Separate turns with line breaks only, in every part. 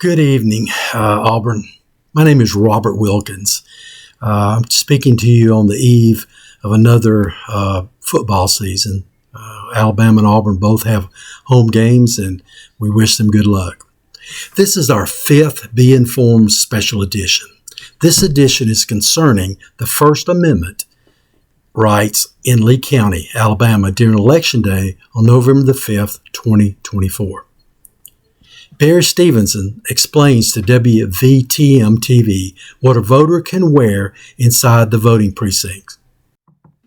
Good evening, Auburn. My name is Robert Wilkins. I'm speaking to you on the eve of another football season. Alabama and Auburn both have home games, and we wish them good luck. This is our fifth BeInformed special edition. This edition is concerning the First Amendment rights in Lee County, Alabama, during Election Day on November the 5th, 2024. Barry Stevenson explains to WVTM-TV what a voter can wear inside the voting precinct.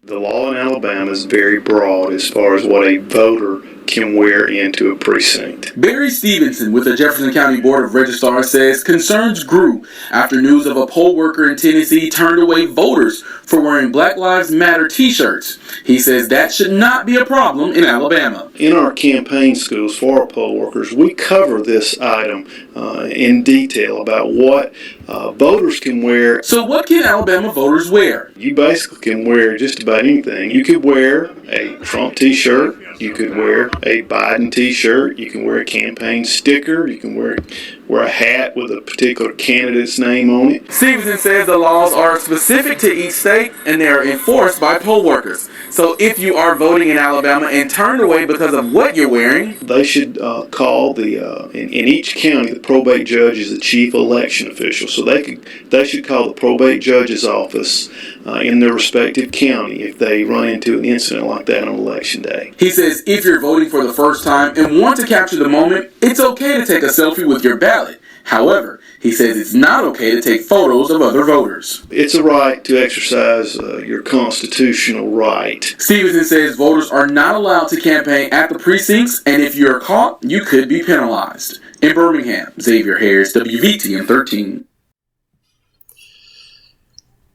The law in Alabama is very broad as far as what a voter can wear into a precinct.
Barry Stevenson with the Jefferson County Board of Registrars says concerns grew after news of a poll worker in Tennessee turned away voters for wearing Black Lives Matter t-shirts. He says that should not be a problem in Alabama.
In our campaign schools for our poll workers, we cover this item in detail about what voters can wear.
So what can Alabama voters wear?
You basically can wear just about anything. You could wear a Trump t-shirt. You could wear a Biden t-shirt. You can wear a campaign sticker. You can wear a hat with a particular candidate's name on it.
Stevenson says the laws are specific to each state and they are enforced by poll workers. So if you are voting in Alabama and turned away because of what you're wearing,
they should call in each county, the probate judge is the chief election official. So they should call the probate judge's office in their respective county if they run into an incident like that on Election Day.
He says if you're voting for the first time and want to capture the moment, it's okay to take a selfie with your ballot. However, he says it's not okay to take photos of other voters.
It's a right to exercise your constitutional right.
Stevenson says voters are not allowed to campaign at the precincts, and if you're caught, you could be penalized. In Birmingham, Xavier Harris, WVTM 13.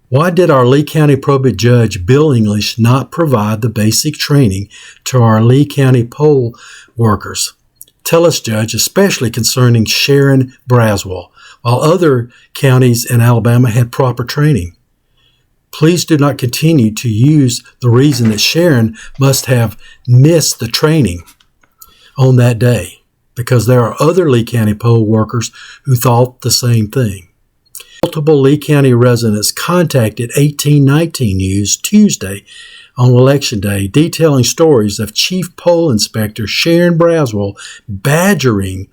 Why did our Lee County probate judge Bill English not provide the basic training to our Lee County poll workers? Tell us, Judge, especially concerning Sharon Braswell, while other counties in Alabama had proper training. Please do not continue to use the reason that Sharon must have missed the training on that day, because there are other Lee County poll workers who thought the same thing. Multiple Lee County residents contacted 1819 News Tuesday on Election Day, detailing stories of Chief Poll Inspector Sharon Braswell badgering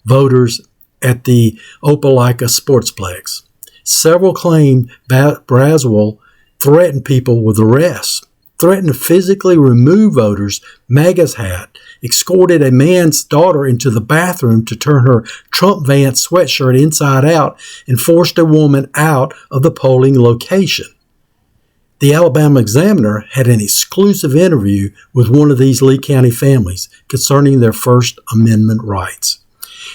voters at the Opelika Sportsplex. Several claimed Braswell threatened people with arrests, threatened to physically remove voters' MAGA's hat, escorted a man's daughter into the bathroom to turn her Trump-Vance sweatshirt inside out, and forced a woman out of the polling location. The Alabama Examiner had an exclusive interview with one of these Lee County families concerning their First Amendment rights.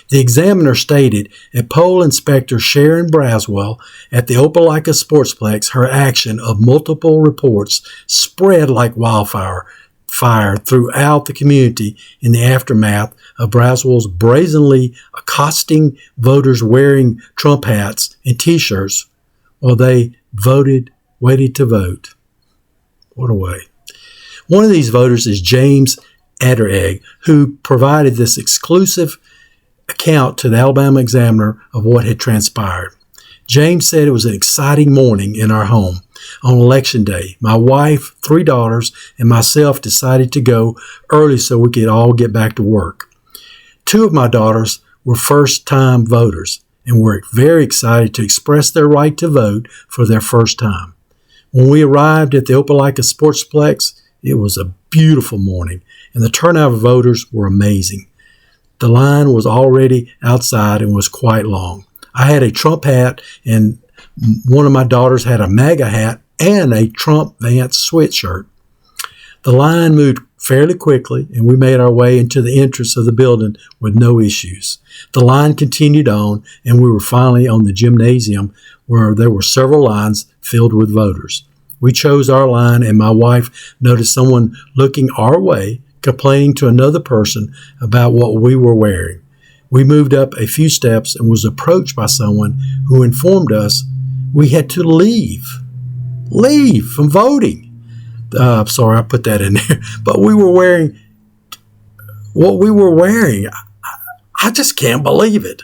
The Examiner stated at Poll Inspector Sharon Braswell at the Opelika Sportsplex, her action of multiple reports spread like wildfire throughout the community in the aftermath of Braswell's brazenly accosting voters wearing Trump hats and t-shirts while they waited to vote. What a way. One of these voters is James Adderegg, who provided this exclusive account to the Alabama Examiner of what had transpired. James said it was an exciting morning in our home. On Election Day, my wife, 3 daughters, and myself decided to go early so we could all get back to work. 2 of my daughters were first-time voters and were very excited to express their right to vote for their first time. When we arrived at the Opelika Sportsplex, it was a beautiful morning, and the turnout of voters were amazing. The line was already outside and was quite long. I had a Trump hat, and one of my daughters had a MAGA hat and a Trump-Vance sweatshirt. The line moved fairly quickly, and we made our way into the entrance of the building with no issues. The line continued on, and we were finally on the gymnasium where there were several lines filled with voters. We chose our line, and my wife noticed someone looking our way, complaining to another person about what we were wearing. We moved up a few steps and was approached by someone who informed us we had to leave from voting. Sorry, I put that in there. But we were wearing what we were wearing. I just can't believe it.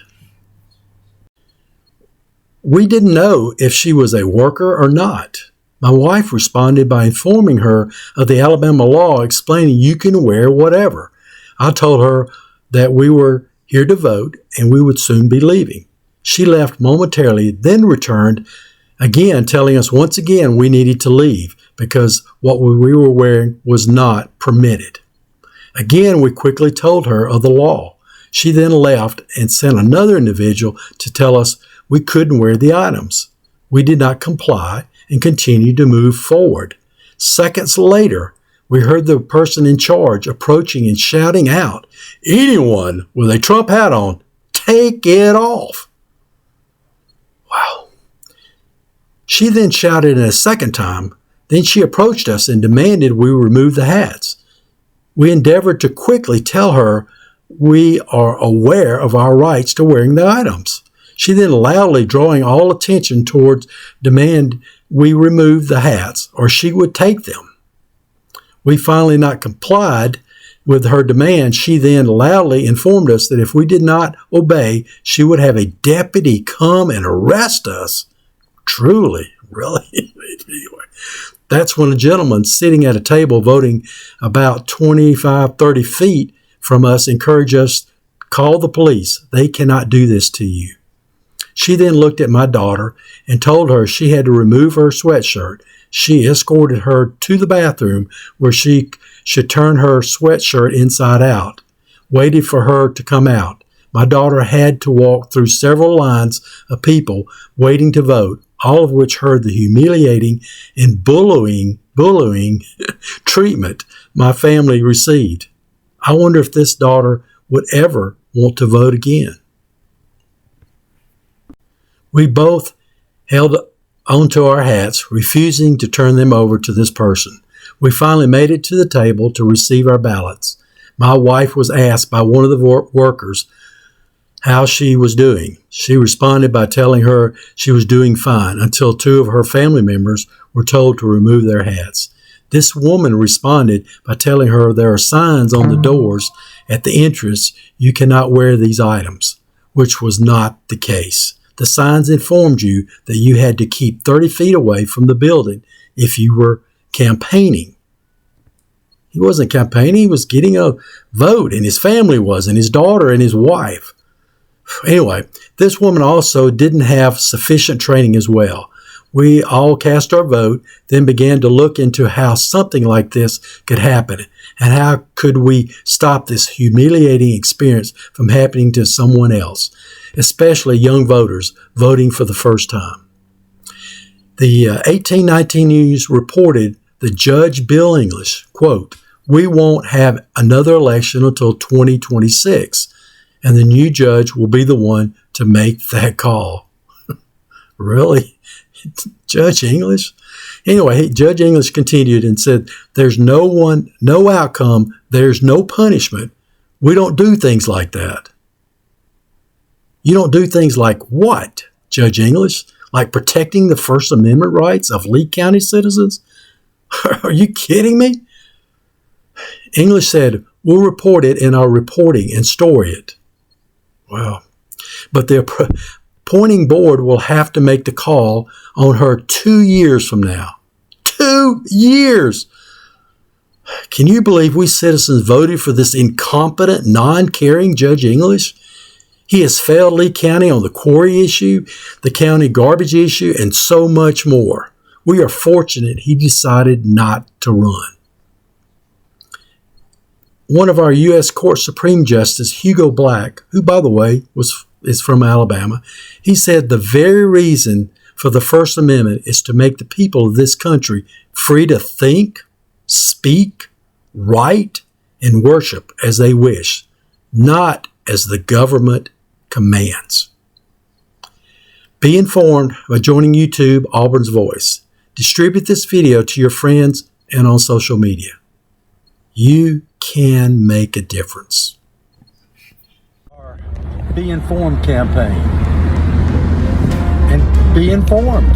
We didn't know if she was a worker or not. My wife responded by informing her of the Alabama law explaining you can wear whatever. I told her that we were here to vote and we would soon be leaving. She left momentarily, then returned again, telling us once again we needed to leave because what we were wearing was not permitted. Again, we quickly told her of the law. She then left and sent another individual to tell us we couldn't wear the items. We did not comply and continued to move forward. Seconds later, we heard the person in charge approaching and shouting out, "Anyone with a Trump hat on, take it off." Wow. She then shouted it a second time. Then she approached us and demanded we remove the hats. We endeavored to quickly tell her we are aware of our rights to wearing the items. She then loudly drawing all attention towards demand we remove the hats or she would take them. We finally not complied with her demand. She then loudly informed us that if we did not obey, she would have a deputy come and arrest us. Truly, really? Anyway, that's when a gentleman sitting at a table voting about 25, 30 feet from us encouraged us, "Call the police. They cannot do this to you." She then looked at my daughter and told her she had to remove her sweatshirt. She escorted her to the bathroom where she should turn her sweatshirt inside out, waited for her to come out. My daughter had to walk through several lines of people waiting to vote, all of which heard the humiliating and bullying treatment my family received. I wonder if this daughter would ever want to vote again. We both held onto our hats, refusing to turn them over to this person. We finally made it to the table to receive our ballots. My wife was asked by one of the workers how she was doing. She responded by telling her she was doing fine until two of her family members were told to remove their hats. This woman responded by telling her there are signs on the doors at the entrance, "You cannot wear these items," which was not the case. The signs informed you that you had to keep 30 feet away from the building if you were campaigning. He wasn't campaigning, he was getting a vote, and his family was, and his daughter and his wife. Anyway, this woman also didn't have sufficient training as well. We all cast our vote, then began to look into how something like this could happen, and how could we stop this humiliating experience from happening to someone else, especially young voters voting for the first time. The 1819 News reported that Judge Bill English, quote, "We won't have another election until 2026, and the new judge will be the one to make that call." Really? Judge English? Anyway, Judge English continued and said, "There's no outcome, there's no punishment. We don't do things like that." You don't do things like what, Judge English? Like protecting the First Amendment rights of Lee County citizens? Are you kidding me? English said, "We'll report it in our reporting and story it." Wow. But the appointing board will have to make the call on her 2 years from now. 2 years! Can you believe we citizens voted for this incompetent, non-caring Judge English? He has failed Lee County on the quarry issue, the county garbage issue, and so much more. We are fortunate he decided not to run. One of our U.S. Court Supreme Justice, Hugo Black, who, by the way, is from Alabama, he said the very reason for the First Amendment is to make the people of this country free to think, speak, write, and worship as they wish, not as the government commands. Be informed by joining YouTube Auburn's Voice. Distribute this video to your friends and on social media. You can make a difference. Our Be Informed campaign. And be informed.